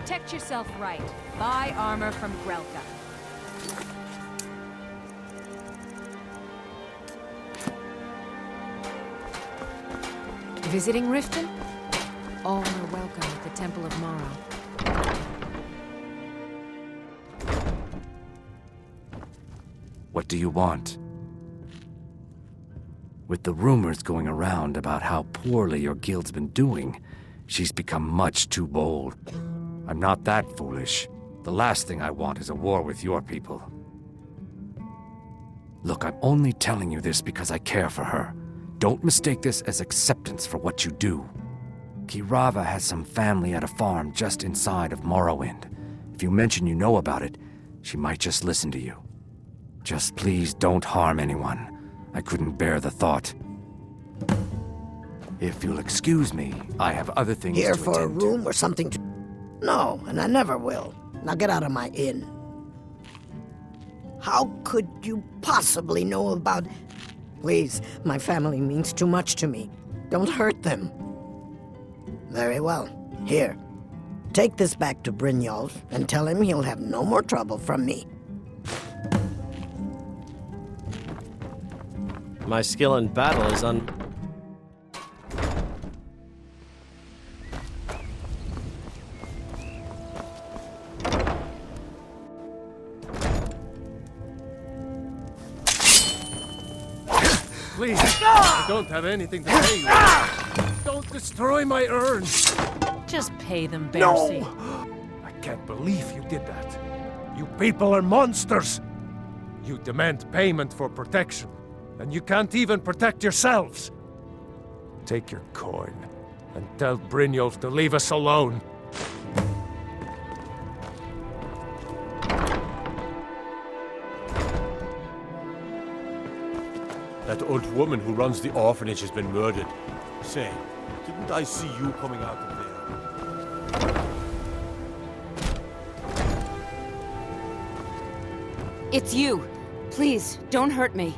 Protect yourself right. Buy armor from Grelka. Visiting Riften? All are welcome at the Temple of Morrow. What do you want? With the rumors going around about how poorly your guild's been doing, she's become much too bold. I'm not that foolish. The last thing I want is a war with your people. Look, I'm only telling you this because I care for her. Don't mistake this as acceptance for what you do. Kirava has some family at a farm just inside of Morrowind. If you mention you know about it, she might just listen to you. Just please don't harm anyone. I couldn't bear the thought. If you'll excuse me, I have other things to attend to. Here for a room or something to... No, and I never will. Now get out of my inn. How could you possibly know about... Please, my family means too much to me. Don't hurt them. Very well. Here. Take this back to Brynjolf and tell him he'll have no more trouble from me. My skill in battle is Please, I don't have anything to pay you. Don't destroy my urn. Just pay them, Bercy. No! I can't believe you did that. You people are monsters. You demand payment for protection, and you can't even protect yourselves. Take your coin and tell Brynjolf to leave us alone. That old woman who runs the orphanage has been murdered. Say, didn't I see you coming out of there? It's you. Please, don't hurt me.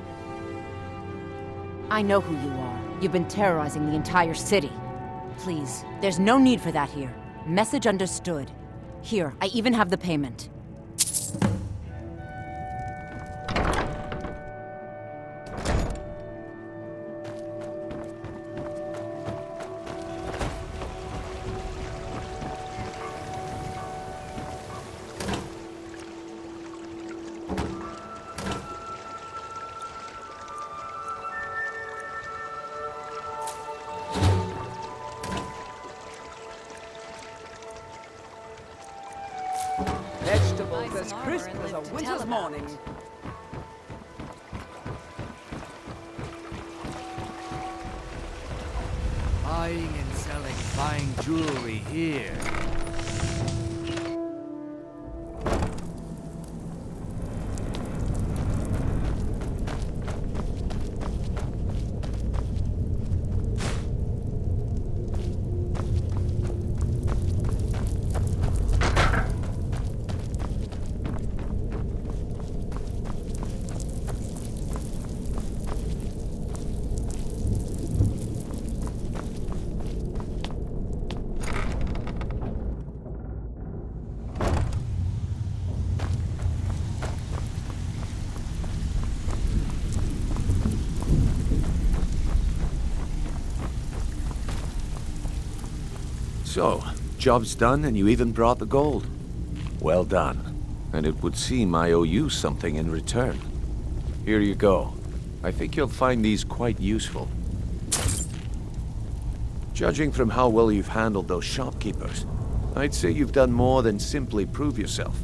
I know who you are. You've been terrorizing the entire city. Please, there's no need for that here. Message understood. Here, I even have the payment. Vegetables as crisp as a winter's morning. Buying and selling fine jewelry here. So, job's done and you even brought the gold. Well done. And it would seem I owe you something in return. Here you go. I think you'll find these quite useful. Judging from how well you've handled those shopkeepers, I'd say you've done more than simply prove yourself.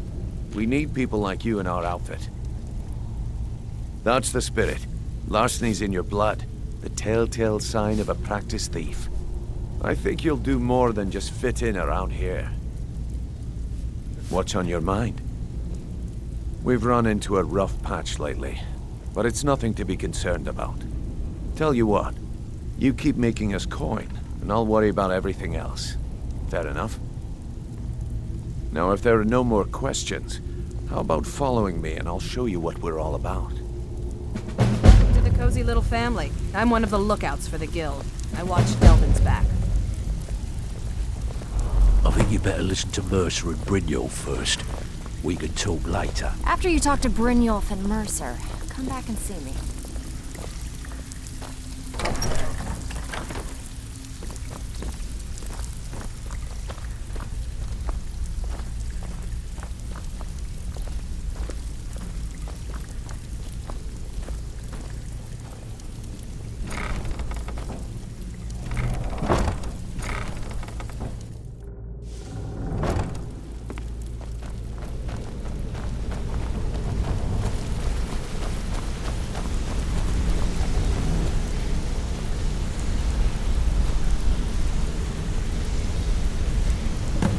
We need people like you in our outfit. That's the spirit. Larceny's in your blood. The telltale sign of a practiced thief. I think you'll do more than just fit in around here. What's on your mind? We've run into a rough patch lately, but it's nothing to be concerned about. Tell you what, you keep making us coin, and I'll worry about everything else. Fair enough? Now, if there are no more questions, how about following me and I'll show you what we're all about? To the cozy little family. I'm one of the lookouts for the guild. I watched Delvin's back. I think you better listen to Mercer and Brynjolf first. We can talk later. After you talk to Brynjolf and Mercer, come back and see me.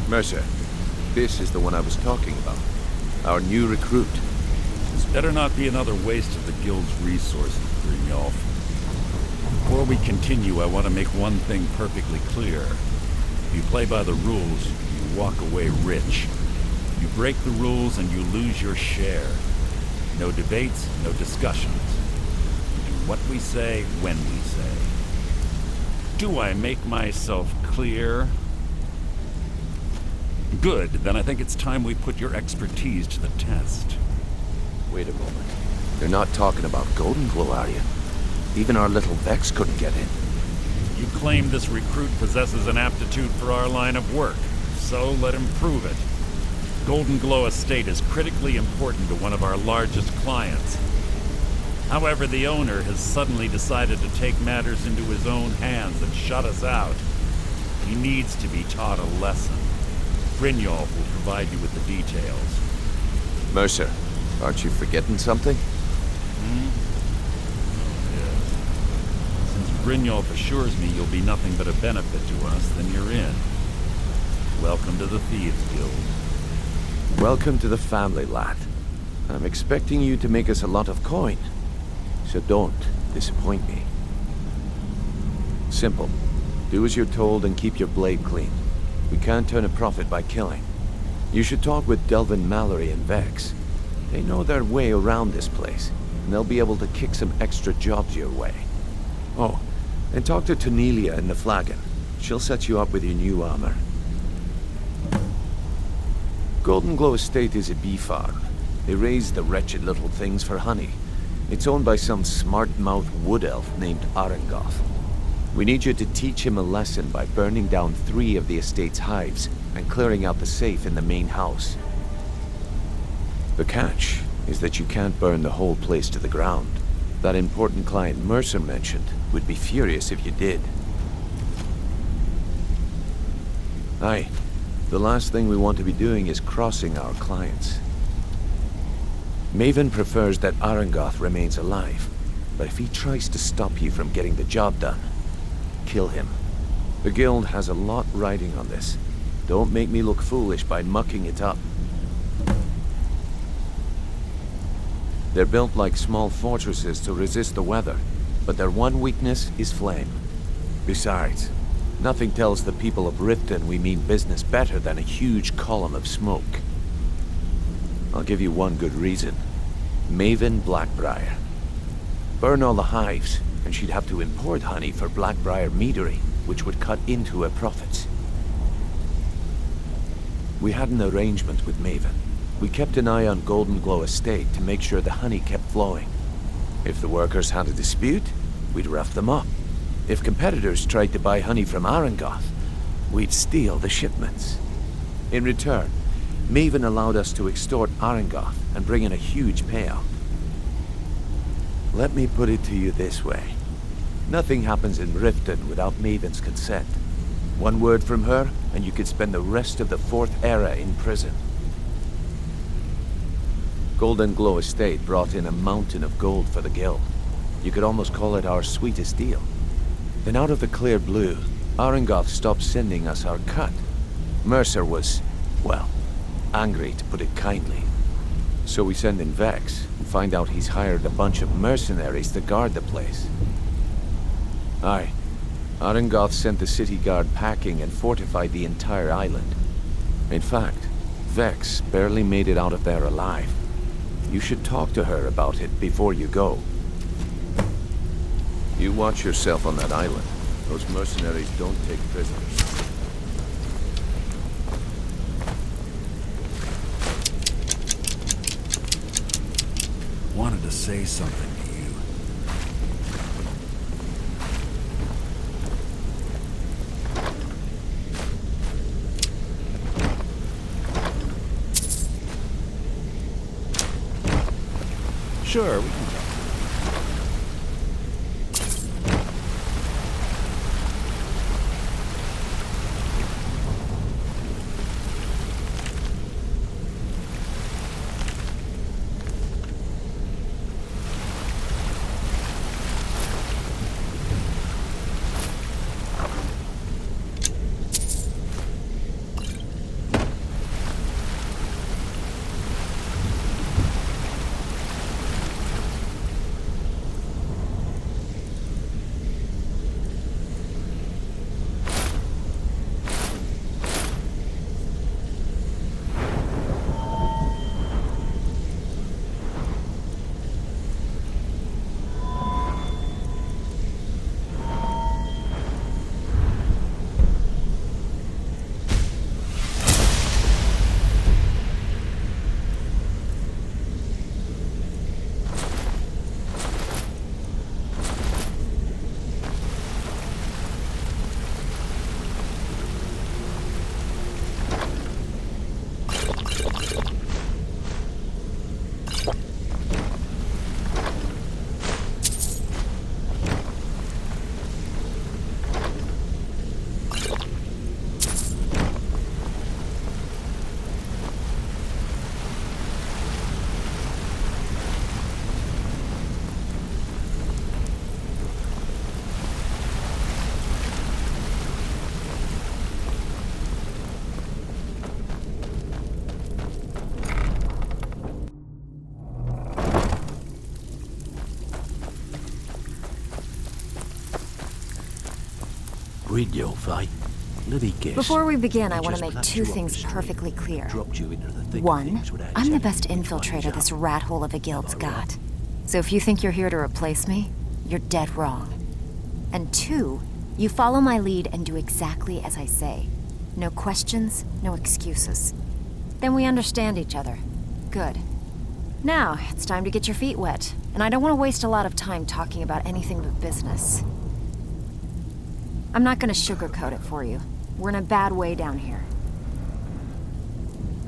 Mercer, this is the one I was talking about. Our new recruit. This better not be another waste of the Guild's resources, Brynjolf. Before we continue, I want to make one thing perfectly clear. If you play by the rules, you walk away rich. You break the rules and you lose your share. No debates, no discussions. We do what we say, when we say. Do I make myself clear? Good, then I think it's time we put your expertise to the test. Wait a moment. You're not talking about Golden Glow, are you? Even our little Vex couldn't get in. You claim this recruit possesses an aptitude for our line of work, so let him prove it. Golden Glow Estate is critically important to one of our largest clients. However, the owner has suddenly decided to take matters into his own hands and shut us out. He needs to be taught a lesson. Brynjolf will provide you with the details. Mercer, aren't you forgetting something? Yes. Since Brynjolf assures me you'll be nothing but a benefit to us, then you're in. Welcome to the Thieves Guild. Welcome to the family, lad. I'm expecting you to make us a lot of coin. So don't disappoint me. Simple. Do as you're told and keep your blade clean. We can't turn a profit by killing. You should talk with Delvin Mallory and Vex. They know their way around this place, and they'll be able to kick some extra jobs your way. Oh, and talk to Tanelia in the Flagon. She'll set you up with your new armor. Golden Glow Estate is a bee farm. They raise the wretched little things for honey. It's owned by some smart-mouthed wood elf named Arengoth. We need you to teach him a lesson by burning down 3 of the estate's hives and clearing out the safe in the main house. The catch is that you can't burn the whole place to the ground. That important client Mercer mentioned would be furious if you did. Aye, the last thing we want to be doing is crossing our clients. Maven prefers that Arengoth remains alive, but if he tries to stop you from getting the job done, kill him. The Guild has a lot riding on this. Don't make me look foolish by mucking it up. They're built like small fortresses to resist the weather, but their one weakness is flame. Besides, nothing tells the people of Riften we mean business better than a huge column of smoke. I'll give you one good reason. Maven Blackbriar. Burn all the hives, and she'd have to import honey for Blackbriar meadery, which would cut into her profits. We had an arrangement with Maven. We kept an eye on Golden Glow Estate to make sure the honey kept flowing. If the workers had a dispute, we'd rough them up. If competitors tried to buy honey from Arengoth, we'd steal the shipments. In return, Maven allowed us to extort Arengoth and bring in a huge payout. Let me put it to you this way. Nothing happens in Riften without Maven's consent. One word from her, and you could spend the rest of the 4th Era in prison. Golden Glow Estate brought in a mountain of gold for the Guild. You could almost call it our sweetest deal. Then out of the clear blue, Arengoth stopped sending us our cut. Mercer was, well, angry to put it kindly. So we send in Vex and find out he's hired a bunch of mercenaries to guard the place. Aye. Arengoth sent the city guard packing and fortified the entire island. In fact, Vex barely made it out of there alive. You should talk to her about it before you go. You watch yourself on that island. Those mercenaries don't take prisoners. wanted to say something to you. Sure, we can talk. Brynjolf, eh? Let me guess. Before we begin, I He want to just make plucked two you off things the street, perfectly clear. dropped you into the thick of One, things without I'm the telling best you which one infiltrator is this up. rat hole of a guild's Am I right? got. So if you think you're here to replace me, you're dead wrong. And two, you follow my lead and do exactly as I say. No questions, no excuses. Then we understand each other. Good. Now, it's time to get your feet wet. And I don't want to waste a lot of time talking about anything but business. I'm not gonna sugarcoat it for you. We're in a bad way down here.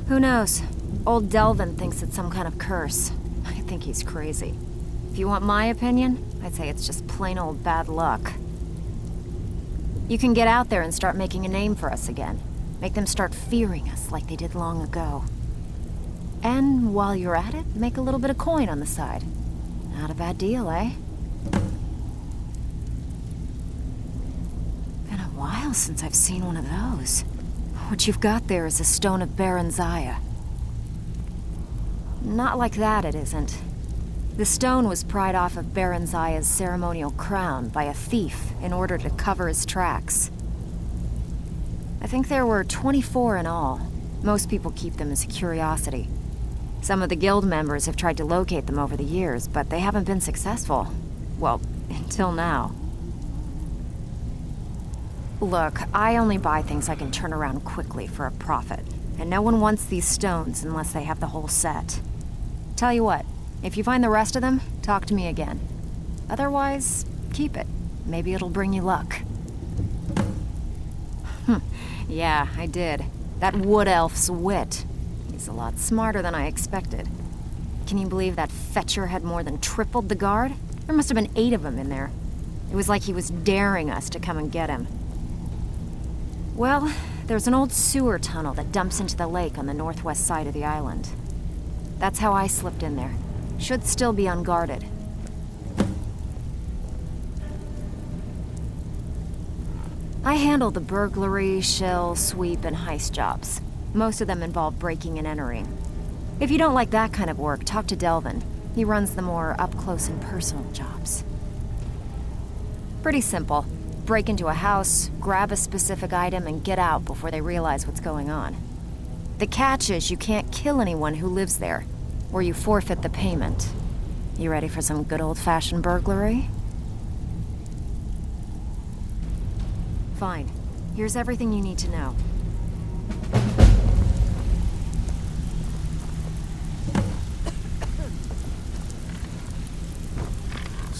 Who knows? Old Delvin thinks it's some kind of curse. I think he's crazy. If you want my opinion, I'd say it's just plain old bad luck. You can get out there and start making a name for us again. Make them start fearing us like they did long ago. And while you're at it, make a little bit of coin on the side. Not a bad deal, eh? Been a while since I've seen one of those. What you've got there is a stone of Baron Zaya. Not like that, it isn't. The stone was pried off of Baron Zaya's ceremonial crown by a thief in order to cover his tracks. I think there were 24 in all. Most people keep them as a curiosity. Some of the guild members have tried to locate them over the years, but they haven't been successful. Well, until now. Look, I only buy things I can turn around quickly for a profit. And no one wants these stones unless they have the whole set. Tell you what, if you find the rest of them, talk to me again. Otherwise, keep it. Maybe it'll bring you luck. Yeah, I did. That wood elf's wit. He's a lot smarter than I expected. Can you believe that fetcher had more than tripled the guard? There must have been 8 of them in there. It was like he was daring us to come and get him. Well, there's an old sewer tunnel that dumps into the lake on the northwest side of the island. That's how I slipped in there. Should still be unguarded. I handle the burglary, shell, sweep, and heist jobs. Most of them involve breaking and entering. If you don't like that kind of work, talk to Delvin. He runs the more up-close and personal jobs. Pretty simple. Break into a house, grab a specific item, and get out before they realize what's going on. The catch is you can't kill anyone who lives there, or you forfeit the payment. You ready for some good old-fashioned burglary? Fine. Here's everything you need to know.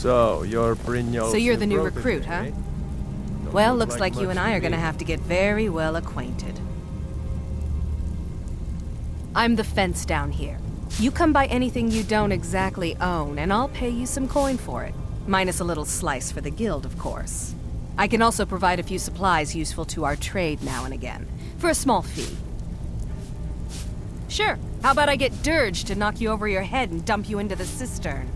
So, you're Brynjolf's So you're the new protege, recruit, huh? eh? Don't Well, look looks like you much and I to are gonna me. have to get very well acquainted. I'm the fence down here. You come by anything you don't exactly own, and I'll pay you some coin for it. Minus a little slice for the guild, of course. I can also provide a few supplies useful to our trade now and again, for a small fee. Sure, how about I get Dirge to knock you over your head and dump you into the cistern?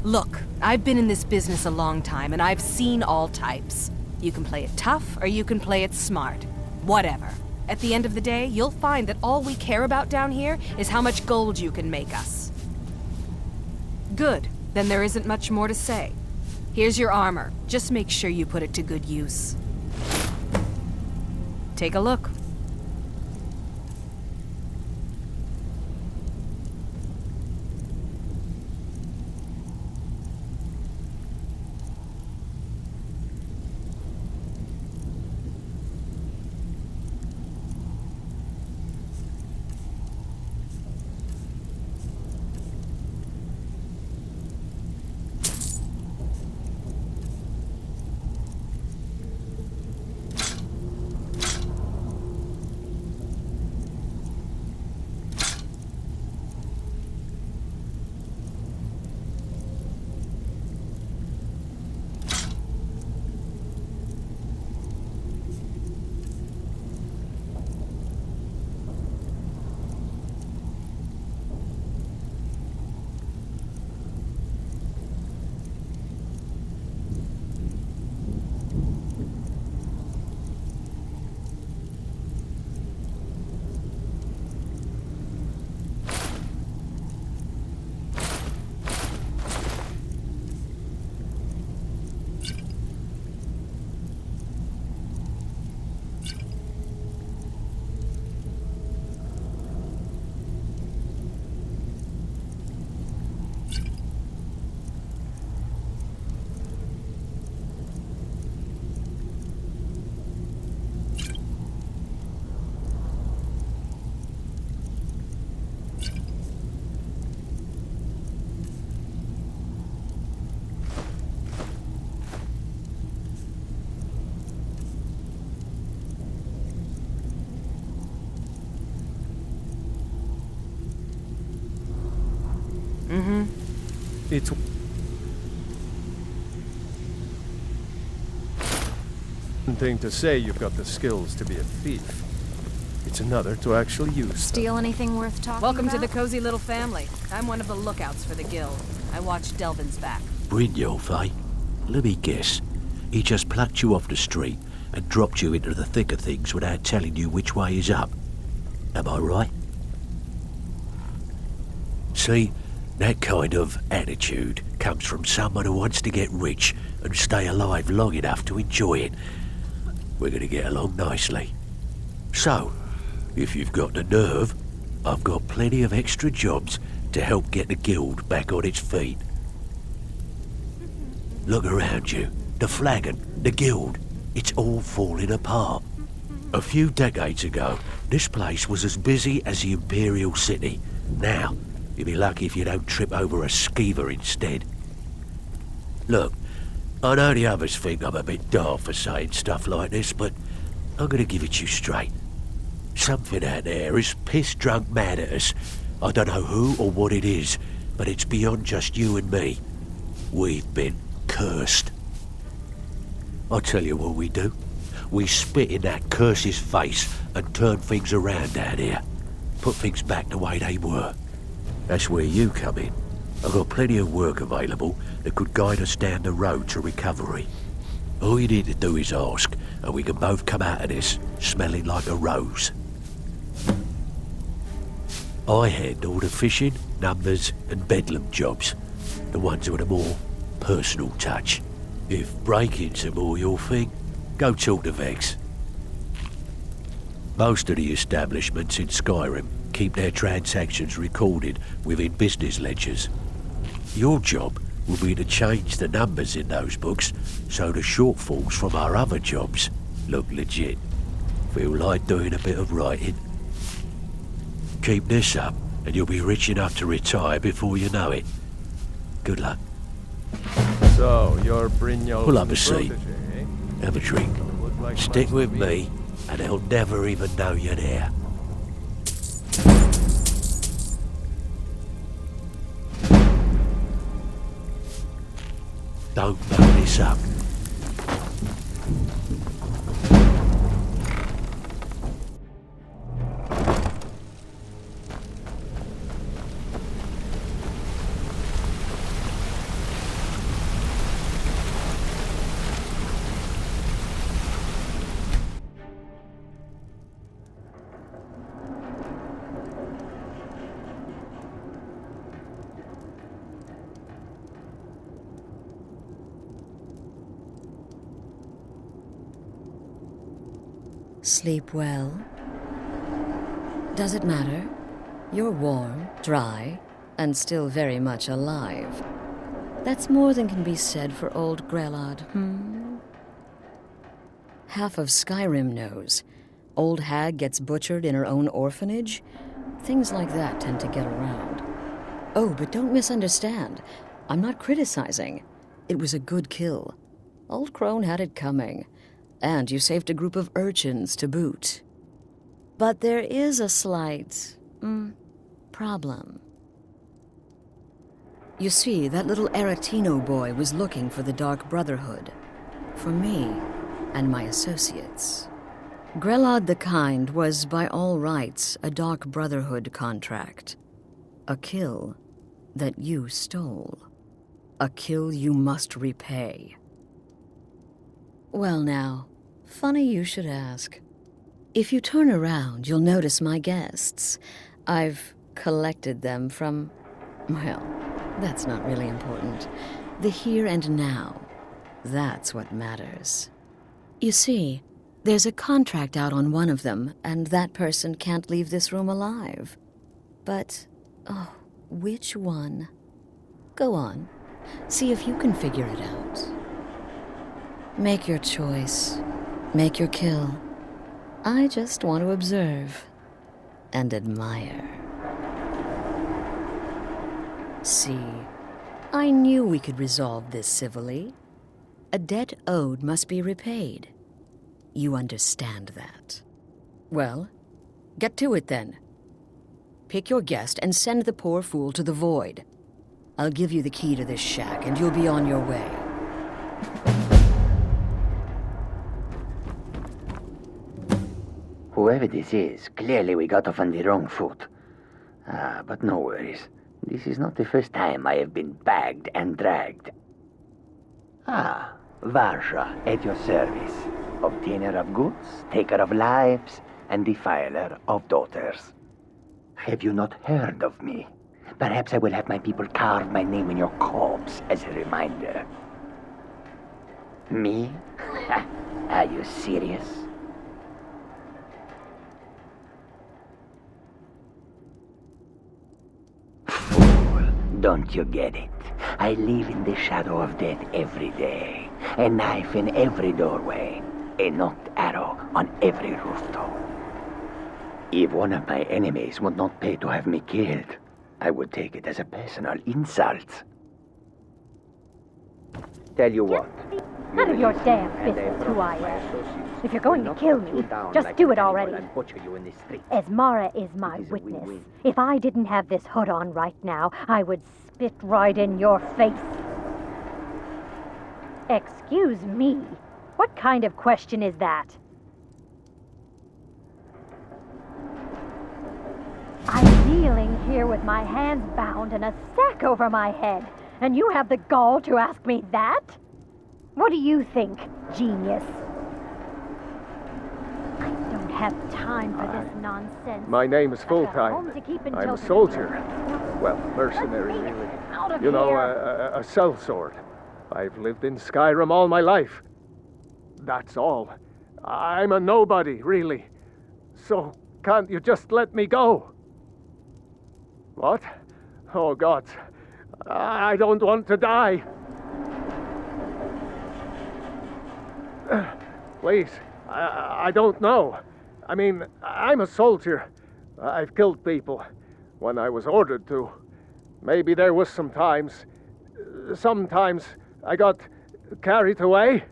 Look, I've been in this business a long time, and I've seen all types. You can play it tough, or you can play it smart. Whatever. At the end of the day, you'll find that all we care about down here is how much gold you can make us. Good. Then there isn't much more to say. Here's your armor. Just make sure you put it to good use. Take a look. It's one thing to say you've got the skills to be a thief. It's another to actually use them. Steal anything worth talking Welcome about? to the cozy little family. I'm one of the lookouts for the guild. I watch Delvin's back. Brynjolf, eh? Let me guess. He just plucked you off the street and dropped you into the thick of things without telling you which way is up. Am I right? See, that kind of attitude comes from someone who wants to get rich and stay alive long enough to enjoy it. We're going to get along nicely. So, if you've got the nerve, I've got plenty of extra jobs to help get the guild back on its feet. Look around you. The flagon, the guild, it's all falling apart. A few decades ago, this place was as busy as the Imperial City. Now, you'd be lucky if you don't trip over a skeever instead. Look, I know the others think I'm a bit daft for saying stuff like this, but I'm gonna give it you straight. Something out there is piss-drunk mad at us. I don't know who or what it is, but it's beyond just you and me. We've been cursed. I'll tell you what we do. We spit in that curse's face and turn things around down here. Put things back the way they were. That's where you come in. I've got plenty of work available that could guide us down the road to recovery. All you need to do is ask, and we can both come out of this smelling like a rose. I handle the fishing, numbers, and bedlam jobs. The ones with a more personal touch. If break-ins are more your thing, go talk to Vex. Most of the establishments in Skyrim keep their transactions recorded within business ledgers. Your job will be to change the numbers in those books so the shortfalls from our other jobs look legit. Feel like doing a bit of writing? Keep this up and you'll be rich enough to retire before you know it. Good luck. So, you're Brynjolf's Pull up a seat. protege, eh? Have a drink. Would like Stick much with to me, and they'll never even know you're there. Don't blow this up. Sleep well? Does it matter? You're warm, dry, and still very much alive. That's more than can be said for old Grelod, Half of Skyrim knows. Old hag gets butchered in her own orphanage. Things like that tend to get around. Oh, but don't misunderstand. I'm not criticizing. It was a good kill. Old Crone had it coming. And you saved a group of urchins to boot. But there is a slight, problem. You see, that little Aretino boy was looking for the Dark Brotherhood. For me and my associates. Grelod the Kind was, by all rights, a Dark Brotherhood contract. A kill that you stole. A kill you must repay. Well now, funny you should ask. If you turn around, you'll notice my guests. I've collected them from, well, that's not really important. The here and now. That's what matters. You see, there's a contract out on one of them, and that person can't leave this room alive. But, oh, which one? Go on. See if you can figure it out. Make your choice. Make your kill. I just want to observe and admire. See, I knew we could resolve this civilly. A debt owed must be repaid. You understand that. Well, get to it then. Pick your guest and send the poor fool to the void. I'll give you the key to this shack and you'll be on your way. Whoever this is, clearly we got off on the wrong foot. But no worries. This is not the first time I have been bagged and dragged. Varsha, at your service. Obtainer of goods, taker of lives, and defiler of daughters. Have you not heard of me? Perhaps I will have my people carve my name in your corpse as a reminder. Me? Are you serious? Fool, don't you get it? I live in the shadow of death every day. A knife in every doorway. A knocked arrow on every rooftop. If one of my enemies would not pay to have me killed, I would take it as a personal insult. Tell you what. None of your damn business who I am. If you're going to kill me, just do it already. Esmara is my witness. If I didn't have this hood on right now, I would spit right in your face. Excuse me. What kind of question is that? I'm kneeling here with my hands bound and a sack over my head, and you have the gall to ask me that? What do you think, genius? I don't have time for this nonsense. My name is I've got a Full-Time. home to keep in I'm a tow. soldier. Well, mercenary, really. Out of You know, here. a sellsword. I've lived in Skyrim all my life. That's all. I'm a nobody, really. So, can't you just let me go? What? Oh, God. I don't want to die. Please, I don't know. I mean, I'm a soldier. I've killed people when I was ordered to. Maybe there was some times Sometimes I got carried away.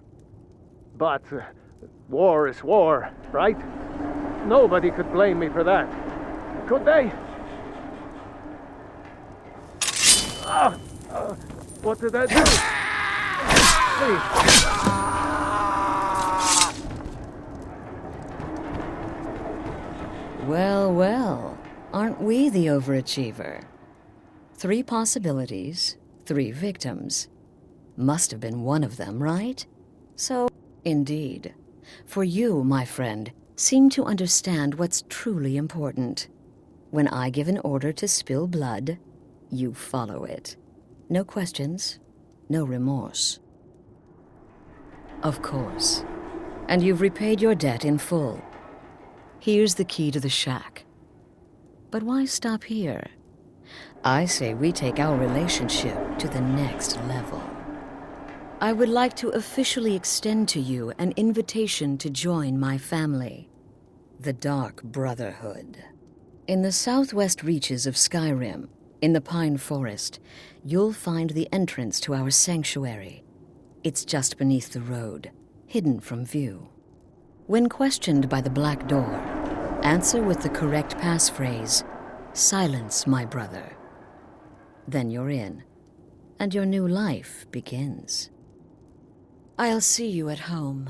But war is war, right? Nobody could blame me for that. Could they? What did I do? Please. Well, well. Aren't we the overachiever? 3 possibilities, 3 victims. Must have been one of them, right? So, indeed. For you, my friend, seem to understand what's truly important. When I give an order to spill blood, you follow it. No questions, no remorse. Of course. And you've repaid your debt in full. Here's the key to the shack. But why stop here? I say we take our relationship to the next level. I would like to officially extend to you an invitation to join my family, the Dark Brotherhood. In the southwest reaches of Skyrim, in the Pine Forest, you'll find the entrance to our sanctuary. It's just beneath the road, hidden from view. When questioned by the Black Door, answer with the correct passphrase, "Silence, my brother." Then you're in, and your new life begins. I'll see you at home.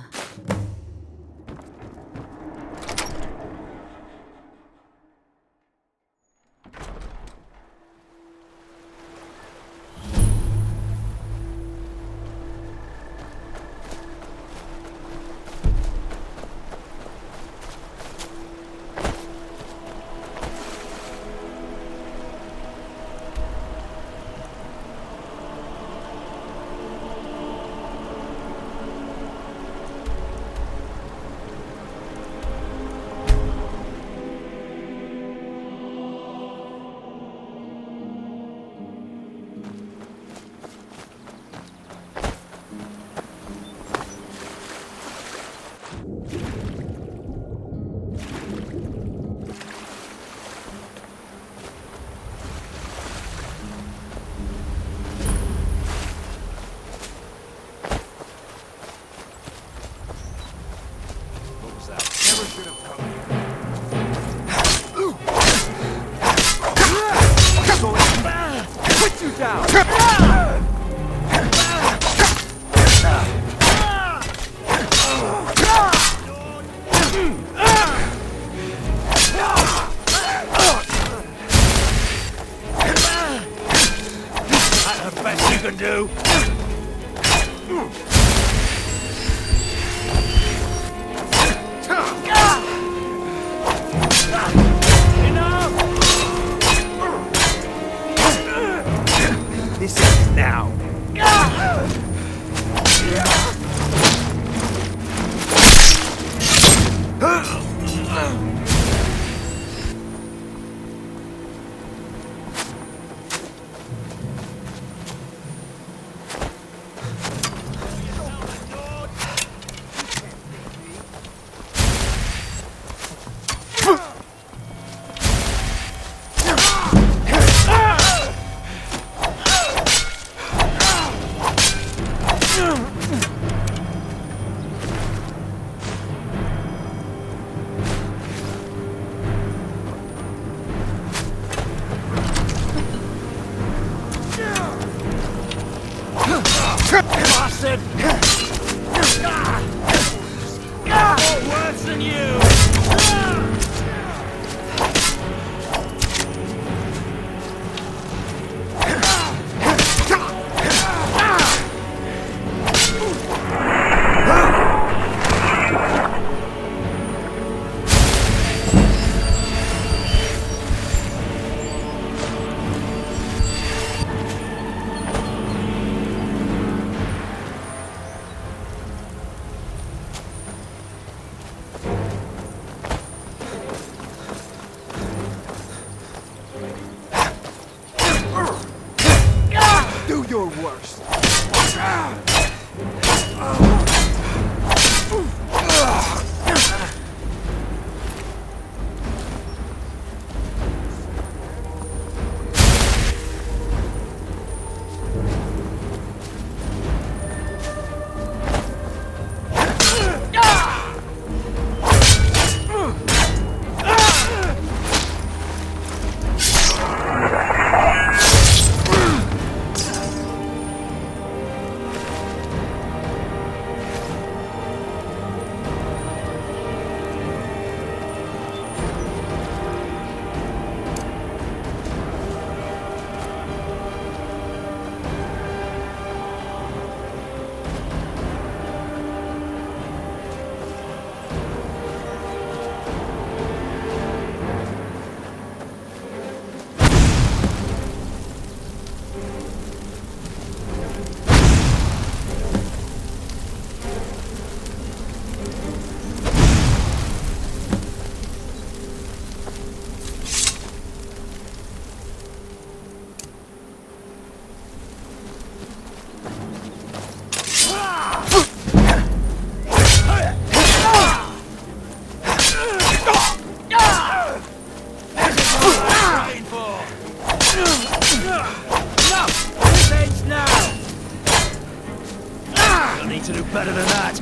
I need to do better than that.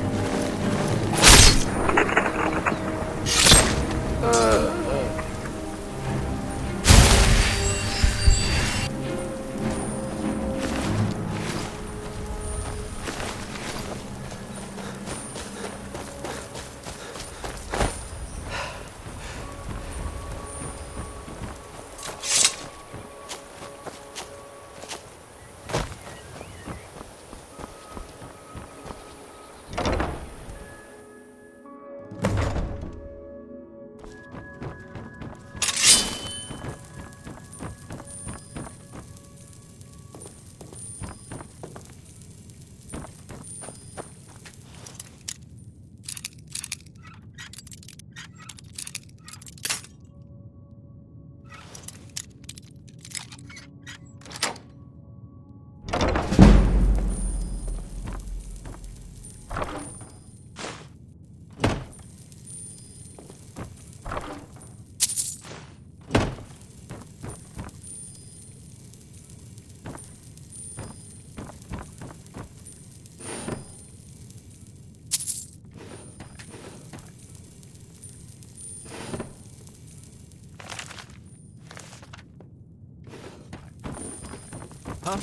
Huh?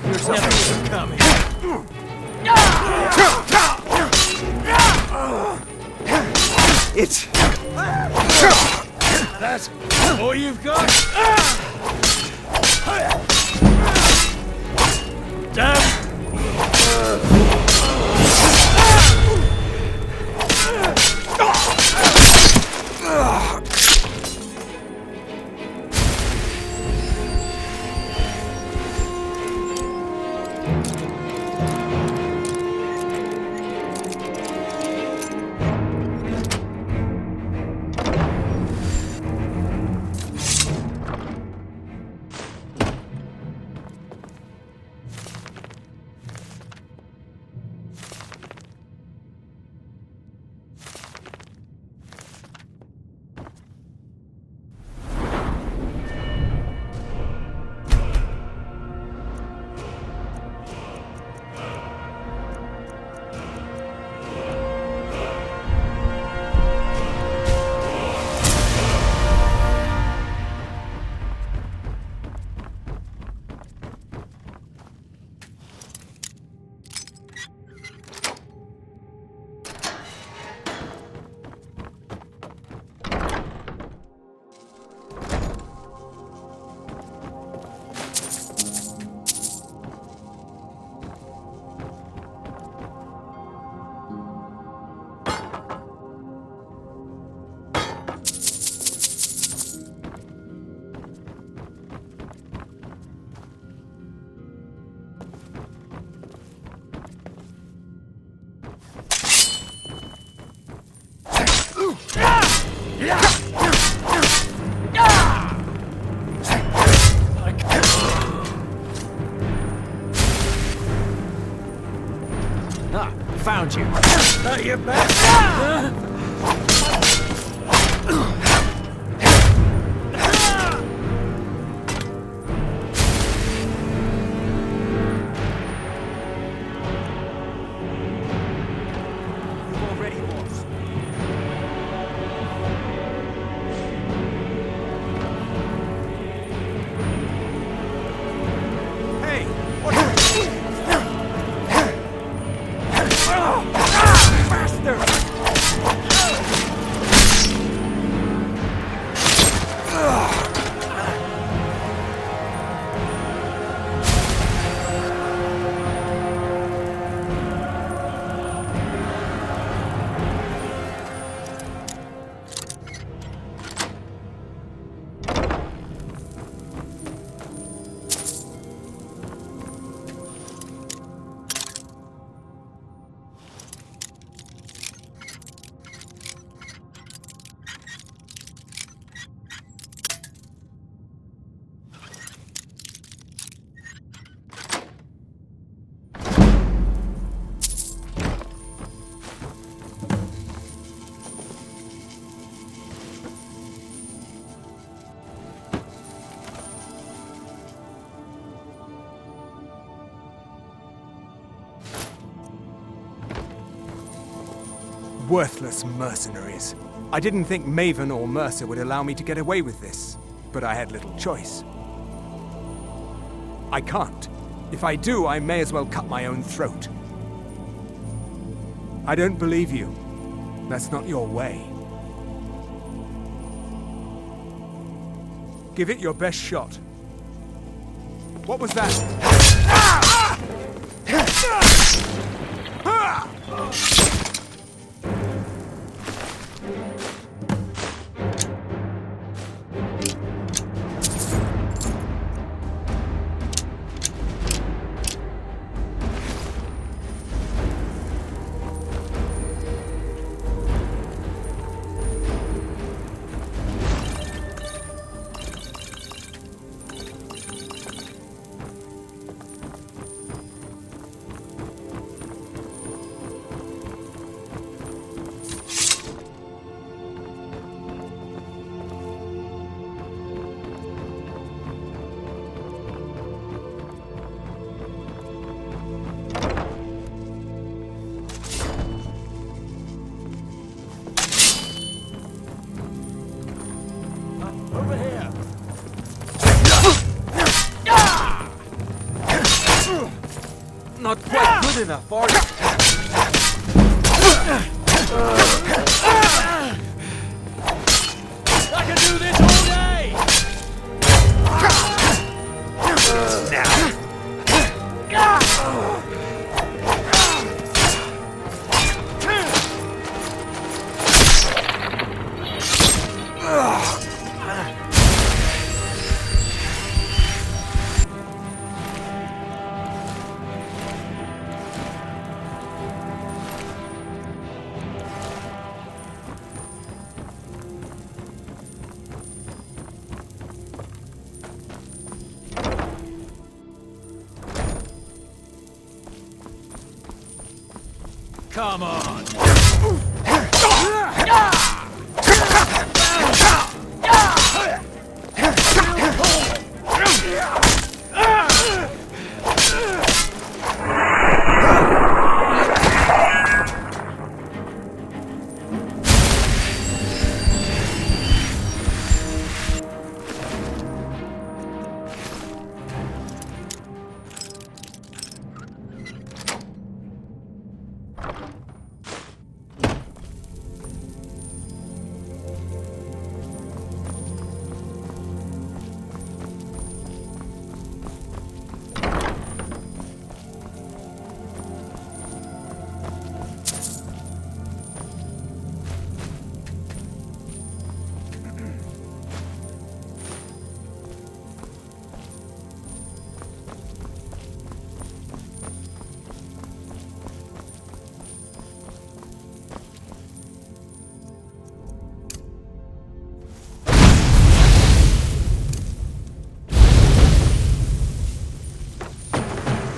Here's something coming. It's... That's all you've got? Damn! Ah, found you. Not your best. worthless mercenaries. I didn't think Maven or Mercer would allow me to get away with this, but I had little choice. I can't. If I do, I may as well cut my own throat. I don't believe you. That's not your way. Give it your best shot. What was that? Over here! Not quite good enough, are you? I can do this all day! Come on!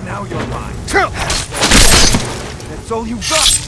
Now you're mine. That's all you got.